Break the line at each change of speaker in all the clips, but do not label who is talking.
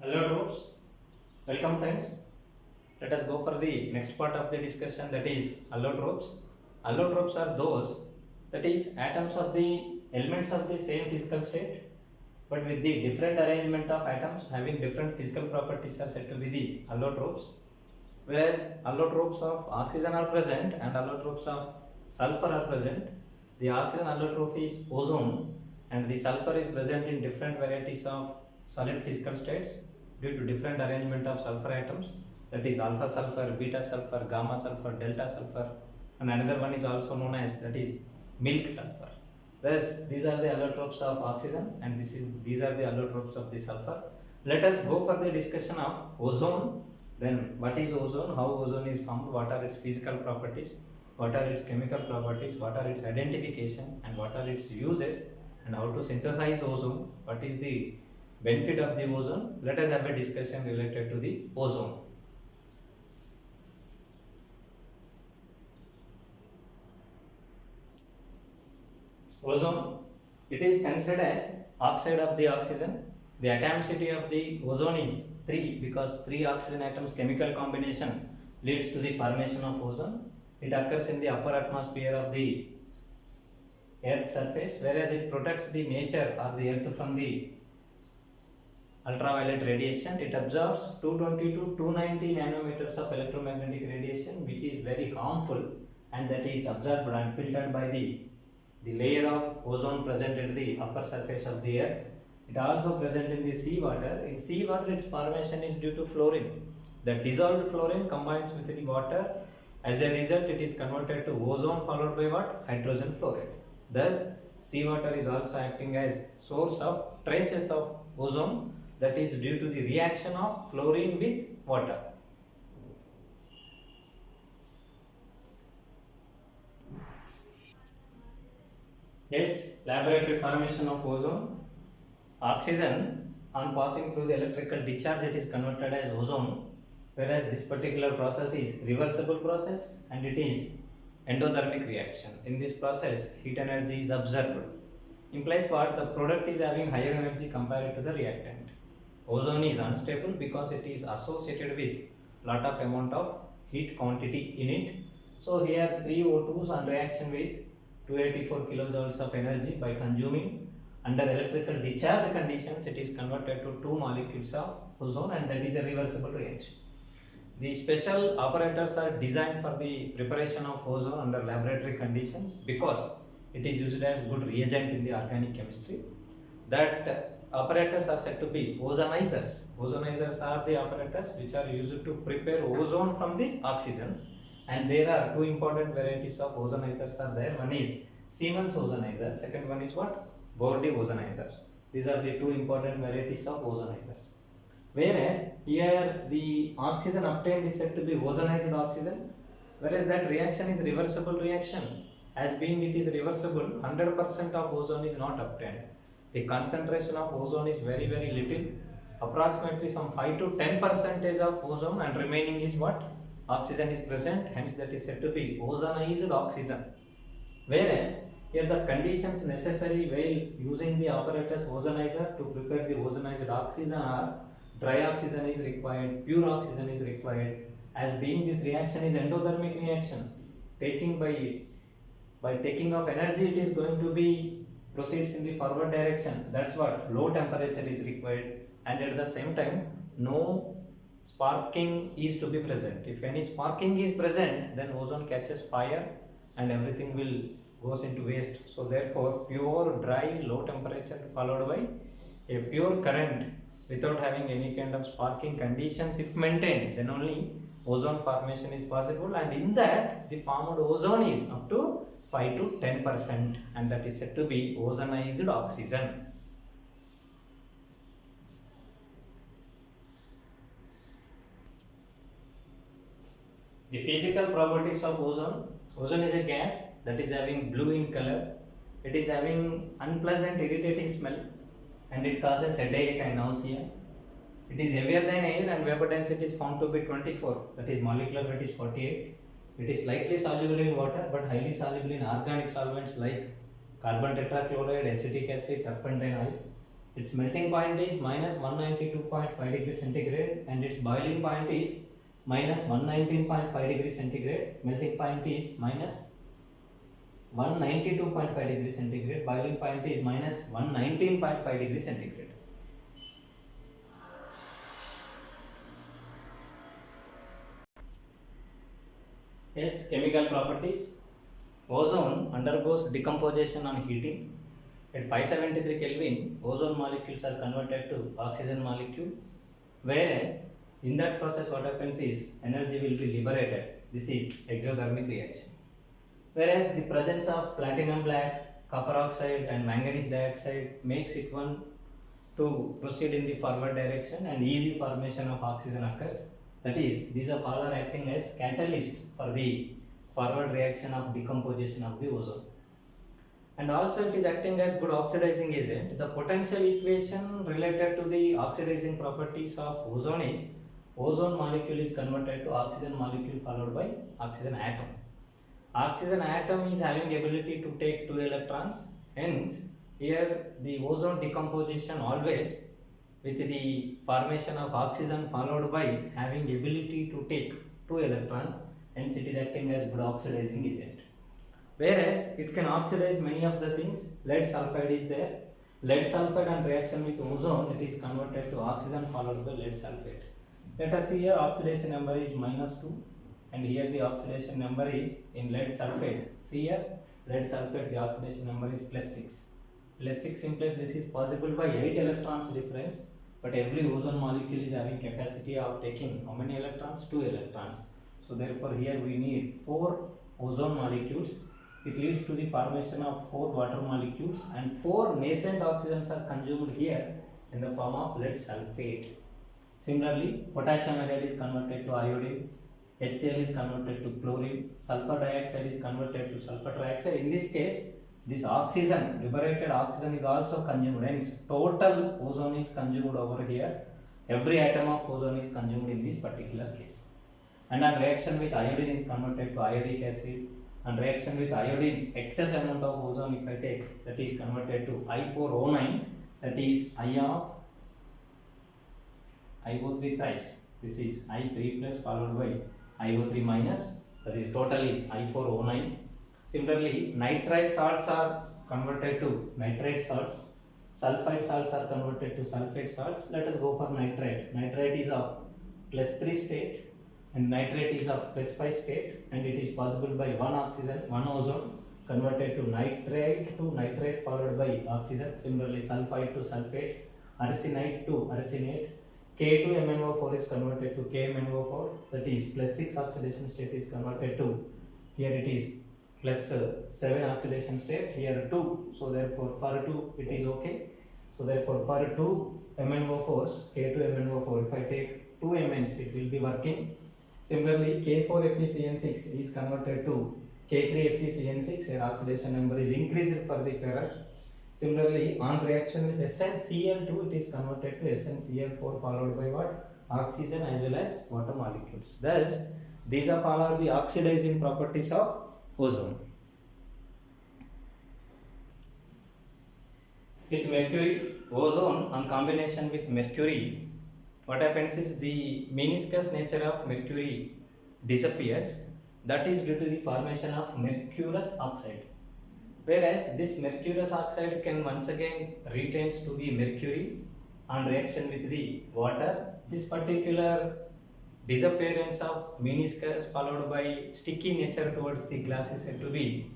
Hello troops, welcome friends. Let us go for the next part of the discussion, that is allotropes. Allotropes are those, that is atoms of the elements of the same physical state but with the different arrangement of atoms having different physical properties are said to be the allotropes. Whereas allotropes of oxygen are present and allotropes of sulfur are present. The oxygen allotrope is ozone and the sulfur is present in different varieties of solid physical states due to different arrangement of sulfur atoms, that is alpha sulfur, beta sulfur, gamma sulfur, delta sulfur, and another one is also known as, that is milk sulfur. Thus these are the allotropes of oxygen and these are the allotropes of the sulfur. Let us go for the discussion of ozone. Then what is ozone, how ozone is formed, what are its physical properties, what are its chemical properties, what are its identification and what are its uses, and how to synthesize ozone, what is the benefit of the ozone. Let us have a discussion related to the ozone. Ozone, it is considered as oxide of the oxygen. The atomicity of the ozone is 3 because 3 oxygen atoms chemical combination leads to the formation of ozone. It occurs in the upper atmosphere of the earth surface, whereas it protects the nature or the earth from the ultraviolet radiation. It absorbs 220 to 290 nanometers of electromagnetic radiation, which is very harmful, and that is absorbed and filtered by the layer of ozone present at the upper surface of the earth. It also present in the seawater. In seawater, its formation is due to fluorine. The dissolved fluorine combines with the water. As a result, it is converted to ozone followed by what? Hydrogen fluoride. Thus, seawater is also acting as source of traces of ozone, that is due to the reaction of fluorine with water. Yes, laboratory formation of ozone. Oxygen, on passing through the electrical discharge, it is converted as ozone, whereas this particular process is reversible process and it is endothermic reaction. In this process, heat energy is absorbed. Implies what? The product is having higher energy compared to the reactant. Ozone is unstable because it is associated with lot of amount of heat quantity in it. So here 3 O2s on reaction with 284 kilojoules of energy by consuming. Under electrical discharge conditions, it is converted to 2 molecules of ozone, and that is a reversible reaction. The special operators are designed for the preparation of ozone under laboratory conditions because it is used as good reagent in the organic chemistry. That operators are said to be ozonizers. Ozonizers are the operators which are used to prepare ozone from the oxygen, and there are 2 important varieties of ozonizers are there. One is Siemens ozonizer, second one is what? Bordy ozonizer. These are the 2 important varieties of ozonizers. Whereas here the oxygen obtained is said to be ozonized oxygen, whereas that reaction is reversible reaction. As being it is reversible, 100% of ozone is not obtained. The concentration of ozone is very little, approximately some 5 to 10% of ozone, and remaining is what? Oxygen is present, hence that is said to be ozonized oxygen. Whereas here the conditions necessary while using the apparatus ozonizer to prepare the ozonized oxygen are dry oxygen is required, pure oxygen is required. As being this reaction is endothermic reaction, taking by taking of energy, it is going to be proceeds in the forward direction. That's what low temperature is required, and at the same time no sparking is to be present. If any sparking is present, then ozone catches fire and everything will goes into waste. So therefore pure dry low temperature followed by a pure current without having any kind of sparking conditions, if maintained, then only ozone formation is possible, and in that the formed ozone is up to 5 to 10%, and that is said to be ozonized oxygen. The physical properties of ozone. Ozone is a gas that is having blue in color. It is having unpleasant irritating smell, and it causes headache and nausea. It is heavier than air and vapor density is found to be 24, that is molecular weight is 48. It is slightly soluble in water but highly soluble in organic solvents like carbon tetrachloride, acetic acid, turpentine oil. its melting point is minus 192.5 degrees centigrade and its boiling point is minus 119.5 degrees centigrade. Melting point is minus 192.5 degrees centigrade. Boiling point is minus 119.5 degrees centigrade. Yes, chemical properties. Ozone undergoes decomposition on heating. At 573 Kelvin, ozone molecules are converted to oxygen molecule, whereas in that process what happens is energy will be liberated. This is exothermic reaction. Whereas the presence of platinum black, copper oxide and manganese dioxide makes it one to proceed in the forward direction and easy formation of oxygen occurs. That is, these are all are acting as catalyst for the forward reaction of decomposition of the ozone. And also it is acting as good oxidizing agent. The potential equation related to the oxidizing properties of ozone is ozone molecule is converted to oxygen molecule followed by oxygen atom. Oxygen atom is having ability to take 2 electrons, hence here the ozone decomposition always with the formation of oxygen followed by having ability to take 2 electrons, hence it is acting as good oxidizing agent. Whereas it can oxidize many of the things. Lead sulfide is there. Lead sulfide on reaction with ozone, it is converted to oxygen followed by lead sulfate. Let us see here oxidation number is minus 2 and here the oxidation number is in lead sulfate. See here lead sulfate the oxidation number is plus 6. Plus 6 implies this is possible by 8 electrons difference, but every ozone molecule is having capacity of taking how many electrons? 2 electrons. So therefore here we need 4 ozone molecules. It leads to the formation of 4 water molecules and 4 nascent oxygens are consumed here in the form of lead sulfate. Similarly, potassium iodide is converted to iodine, HCl is converted to chlorine, sulfur dioxide is converted to sulfur trioxide. In this case, this oxygen, liberated oxygen is also consumed, hence total ozone is consumed over here. Every atom of ozone is consumed in this particular case. And on reaction with iodine is converted to iodic acid. On reaction with iodine, excess amount of ozone if I take, that is converted to I4O9, that is I of IO3 thrice. This is I3 plus followed by IO3 minus, that is total is I4O9. Similarly, nitrite salts are converted to nitrate salts. Sulfide salts are converted to sulfate salts. Let us go for nitrite. Nitrite is of plus 3 state and nitrate is of plus 5 state, and it is possible by one oxygen, one ozone converted to nitrate followed by oxygen. Similarly, sulfide to sulfate, arsenite to arsenate. K2MnO4 is converted to KMnO4, that is plus 6 oxidation state is converted to, here it is plus 7 oxidation state, here 2, so therefore for 2 it is okay. So therefore for 2 MnO4s, K2MnO4, if I take 2 Mns it will be working. Similarly, K4FeCN6 is converted to K3FeCN6, here oxidation number is increased for the ferrous. Similarly, on reaction with SnCl2, it is converted to SnCl4 followed by what? Oxygen as well as water molecules. Thus, these are all are the oxidizing properties of ozone. With mercury, ozone on combination with mercury, what happens is the meniscus nature of mercury disappears. That is due to the formation of mercurous oxide. Whereas this mercurous oxide can once again retains to the mercury on reaction with the water. This particular disappearance of meniscus followed by sticky nature towards the glass is said to be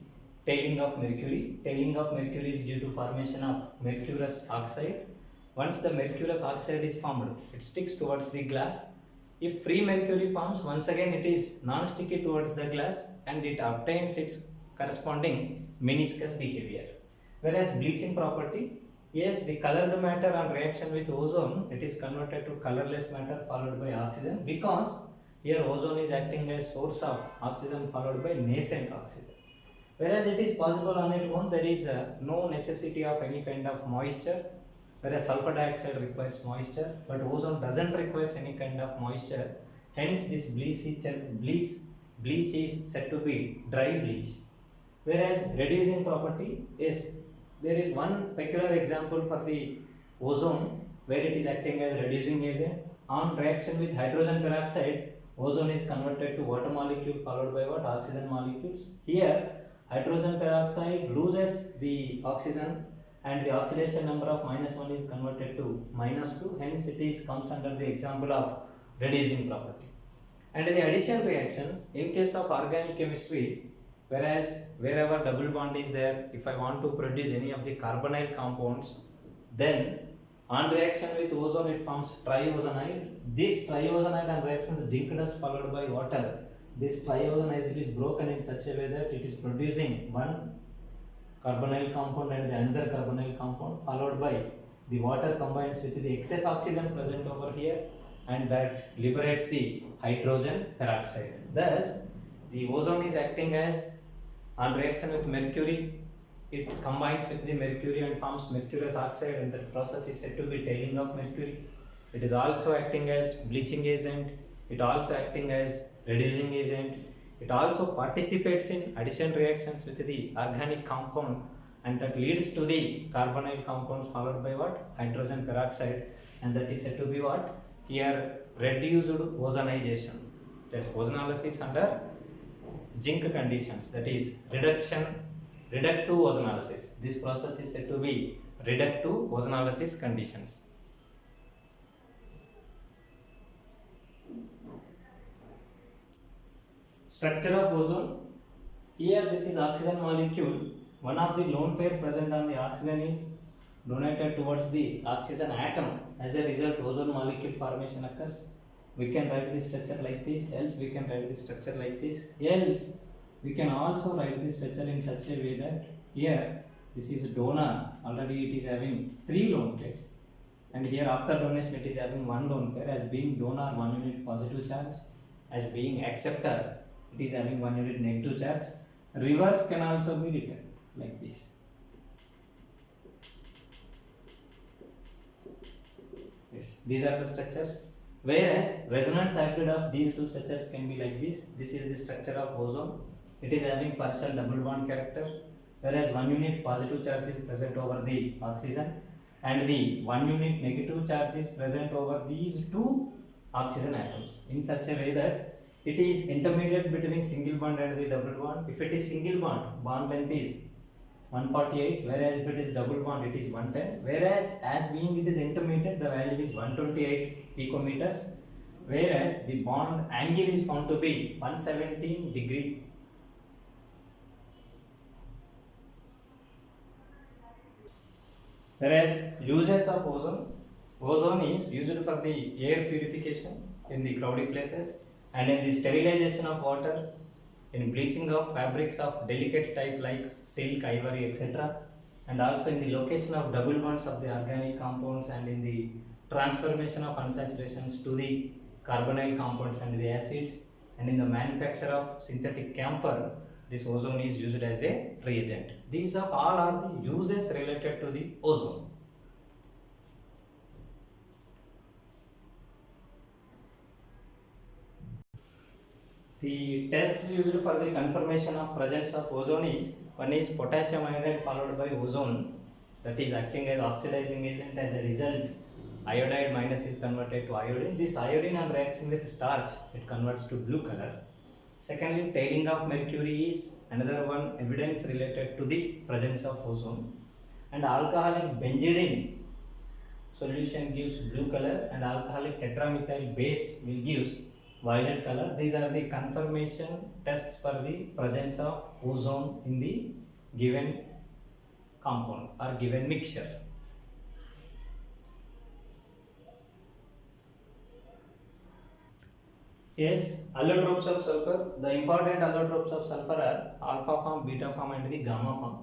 tailing of mercury. Tailing of mercury is due to formation of mercurous oxide. Once the mercurous oxide is formed, it sticks towards the glass. If free mercury forms, once again it is non-sticky towards the glass and it obtains its corresponding meniscus behavior. Whereas bleaching property, yes, the colored matter on reaction with ozone, it is converted to colorless matter followed by oxygen, because here ozone is acting as source of oxygen followed by nascent oxygen. Whereas it is possible on its own, there is no necessity of any kind of moisture. Whereas sulfur dioxide requires moisture, but ozone doesn't require any kind of moisture. Hence, this bleach is said to be dry bleach. Whereas reducing property is, there is one peculiar example for the ozone, where it is acting as reducing agent. On reaction with hydrogen peroxide, ozone is converted to water molecule followed by what? Oxygen molecules. Here, hydrogen peroxide loses the oxygen and the oxidation number of -1 is converted to -2. Hence, it is comes under the example of reducing property. And the addition reactions, in case of organic chemistry, whereas wherever double bond is there, if I want to produce any of the carbonyl compounds, then on reaction with ozone it forms triozonide. This triozonide on reaction with zinc dust followed by water, this triozonide is broken in such a way that it is producing one carbonyl compound and the another carbonyl compound, followed by the water combines with the excess oxygen present over here, and that liberates the hydrogen peroxide. Thus, the ozone is acting as, on reaction with mercury, it combines with the mercury and forms mercurous oxide, and that process is said to be tailing of mercury. It is also acting as bleaching agent, it also acting as reducing agent, it also participates in addition reactions with the organic compound, and that leads to the carbonyl compounds followed by what? Hydrogen peroxide, and that is said to be what? Here reduced ozonization. That's ozonolysis under zinc conditions, that is reductive ozonolysis. This process is said to be reductive ozonolysis conditions. Structure of ozone. Here this is oxygen molecule. One of the lone pair present on the oxygen is donated towards the oxygen atom. As a result, ozone molecule formation occurs. We can write this structure like this, else we can write this structure like this, else we can also write this structure in such a way that here this is donor, already it is having 3 lone pairs, and here after donation it is having 1 lone pair. As being donor, 1 unit positive charge, as being acceptor it is having 1 unit negative charge. Reverse can also be written like this. These are the structures, whereas resonance hybrid of these two structures can be like this. This is the structure of ozone. It is having partial double bond character, whereas 1 unit positive charge is present over the oxygen and the 1 unit negative charge is present over these 2 oxygen atoms, in such a way that it is intermediate between single bond and the double bond. If it is single bond, bond length is 148, whereas if it is double bond it is 110, whereas as being it is intermediate the value is 128 picometers, whereas the bond angle is found to be 117 degree. Whereas uses of ozone is used for the air purification in the crowded places, and in the sterilization of water, in bleaching of fabrics of delicate type like silk, ivory, etc., and also in the location of double bonds of the organic compounds, and in the transformation of unsaturations to the carbonyl compounds and the acids, and in the manufacture of synthetic camphor, this ozone is used as a reagent. These are all are the uses related to the ozone. The tests used for the confirmation of presence of ozone is, one is potassium iodide followed by ozone, that is acting as oxidizing agent. As a result, iodide minus is converted to iodine. This iodine on reaction with starch, it converts to blue color. Secondly, tailing of mercury is another one evidence related to the presence of ozone. And alcoholic benzidine solution gives blue color, and alcoholic tetramethyl base will gives violet color. These are the confirmation tests for the presence of ozone in the given compound or given mixture. Yes, allotropes of sulfur. The important allotropes of sulfur are alpha form, beta form, and the gamma form.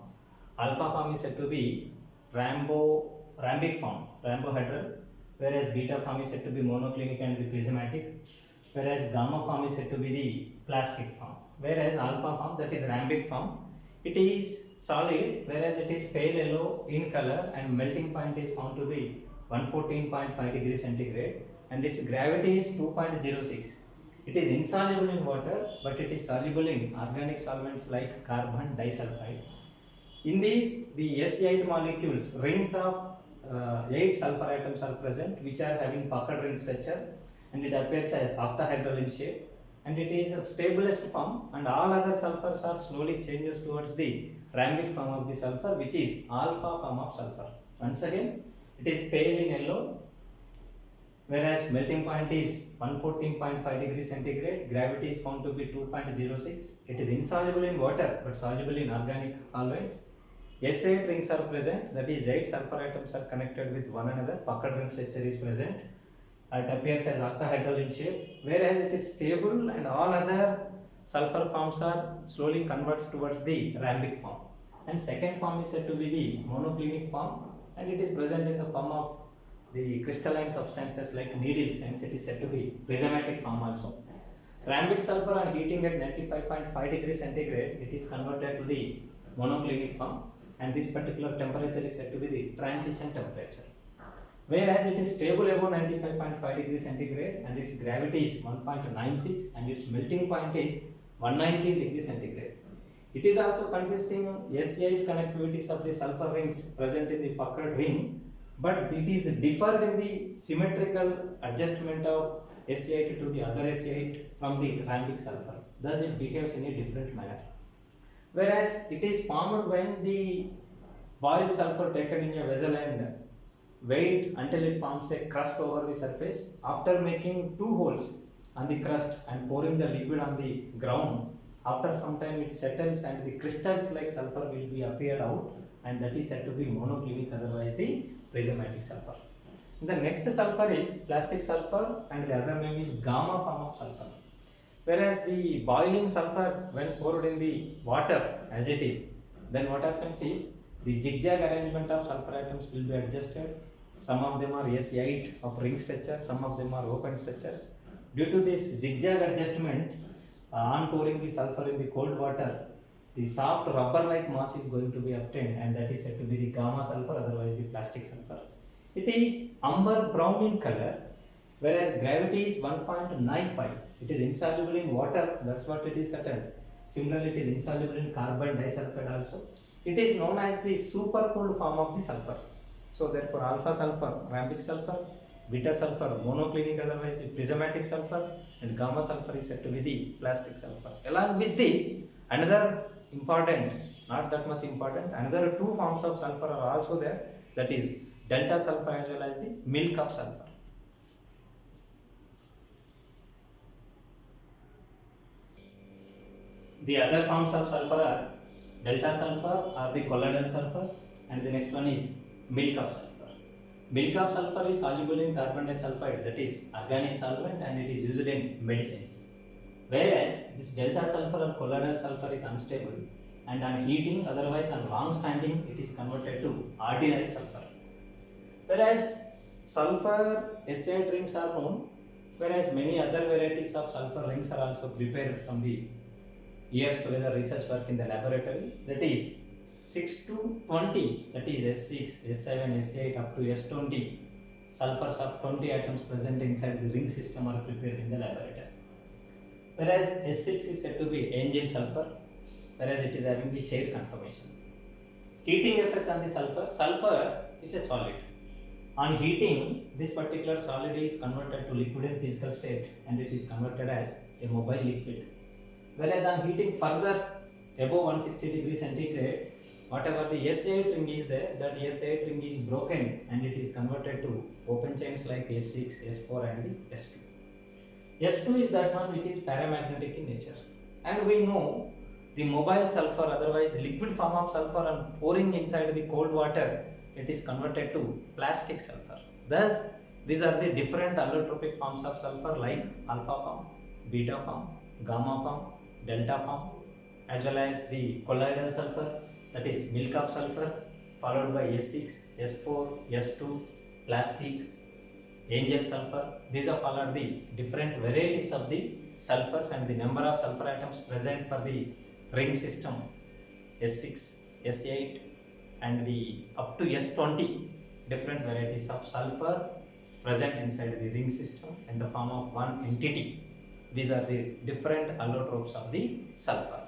Alpha form is said to be rhambic form, rhombohedral, whereas beta form is said to be monoclinic and the prismatic, whereas gamma form is said to be the plastic form. Whereas alpha form, that is rhambic form, it is solid, whereas it is pale yellow in color, and melting point is found to be 114.5 degrees centigrade, and its gravity is 2.06. It is insoluble in water, but it is soluble in organic solvents like carbon disulfide. In these, the S8 molecules, rings of 8 sulfur atoms are present which are having puckered ring structure, and it appears as octahedral in shape, and it is a stablest form, and all other sulfurs are slowly changes towards the rhambic form of the sulfur, which is alpha form of sulfur. Once again, it is pale in yellow, whereas melting point is 114.5 degrees centigrade, gravity is found to be 2.06. It is insoluble in water but soluble in organic solvents. S8 rings are present, that is 8 sulfur atoms are connected with one another, puckered ring structure is present. It appears as octahedral in shape, whereas it is stable and all other sulfur forms are slowly converts towards the rhambic form. And second form is said to be the monoclinic form, and it is present in the form of the crystalline substances like needles, hence it is said to be prismatic form also. Rhambic sulfur on heating at 95.5 degrees centigrade, it is converted to the monoclinic form, and this particular temperature is said to be the transition temperature. Whereas it is stable above 95.5 degrees centigrade and its gravity is 1.96 and its melting point is 119 degrees centigrade. It is also consisting of S8 connectivities of the sulfur rings present in the puckered ring, but it is differed in the symmetrical adjustment of S8 to the other S8 from the rhambic sulfur. Thus it behaves in a different manner. Whereas it is formed when the boiled sulfur taken in a vessel and wait until it forms a crust over the surface. After making 2 holes on the crust and pouring the liquid on the ground, after some time it settles and the crystals like sulfur will be appeared out, and that is said to be monoclinic, otherwise the prismatic sulfur. The next sulfur is plastic sulfur, and the other name is gamma form of sulfur. Whereas the boiling sulfur, when poured in the water as it is, then what happens is the zigzag arrangement of sulfur atoms will be adjusted. Some of them are S8 of ring structure, some of them are open structures. Due to this zigzag adjustment, on pouring the sulfur in the cold water, the soft rubber-like mass is going to be obtained, and that is said to be the gamma sulfur, otherwise the plastic sulfur. It is umber brown in color, whereas gravity is 1.95. It is insoluble in water, that's what it is settled. Similarly, it is insoluble in carbon disulfide also. It is known as the supercooled form of the sulfur. So therefore, alpha sulfur, rhambic sulfur, beta sulfur, monoclinic, otherwise the prismatic sulfur, and gamma sulfur is said to be the plastic sulfur. Along with this, another important, not that much important, another 2 forms of sulfur are also there, that is delta sulfur as well as the milk of sulfur. The other forms of sulfur are delta sulfur or the colloidal sulfur, and the next one is milk of sulfur. Milk of sulfur is soluble in carbon disulfide, that is organic solvent, and it is used in medicines. Whereas this delta sulfur or colloidal sulfur is unstable, and on heating, otherwise on long standing, it is converted to ordinary sulfur. Whereas sulfur S8 rings are known, whereas many other varieties of sulfur rings are also prepared from the years together research work in the laboratory, that is 6 to 20, that is S6, S7, S8 up to S20 sulfurs of 20 atoms present inside the ring system are prepared in the laboratory. Whereas S6 is said to be angel sulfur, whereas it is having the chair conformation. Heating effect on the sulfur. Sulfur is a solid. On heating, this particular solid is converted to liquid in physical state, and it is converted as a mobile liquid. Whereas on heating further above 160 degrees centigrade, whatever the S8 ring is there, that S8 ring is broken and it is converted to open chains like S6, S4 and the S2. S2 is that one which is paramagnetic in nature. And we know the mobile sulfur, otherwise liquid form of sulfur, on pouring inside the cold water, it is converted to plastic sulfur. Thus, these are the different allotropic forms of sulfur like alpha form, beta form, gamma form, delta form, as well as the colloidal sulfur, that is milk of sulfur, followed by S6, S4, S2, plastic, angel sulfur. These are all are the different varieties of the sulfurs, and the number of sulfur atoms present for the ring system S6, S8 and the up to S20 different varieties of sulfur present inside the ring system in the form of one entity. These are the different allotropes of the sulfur.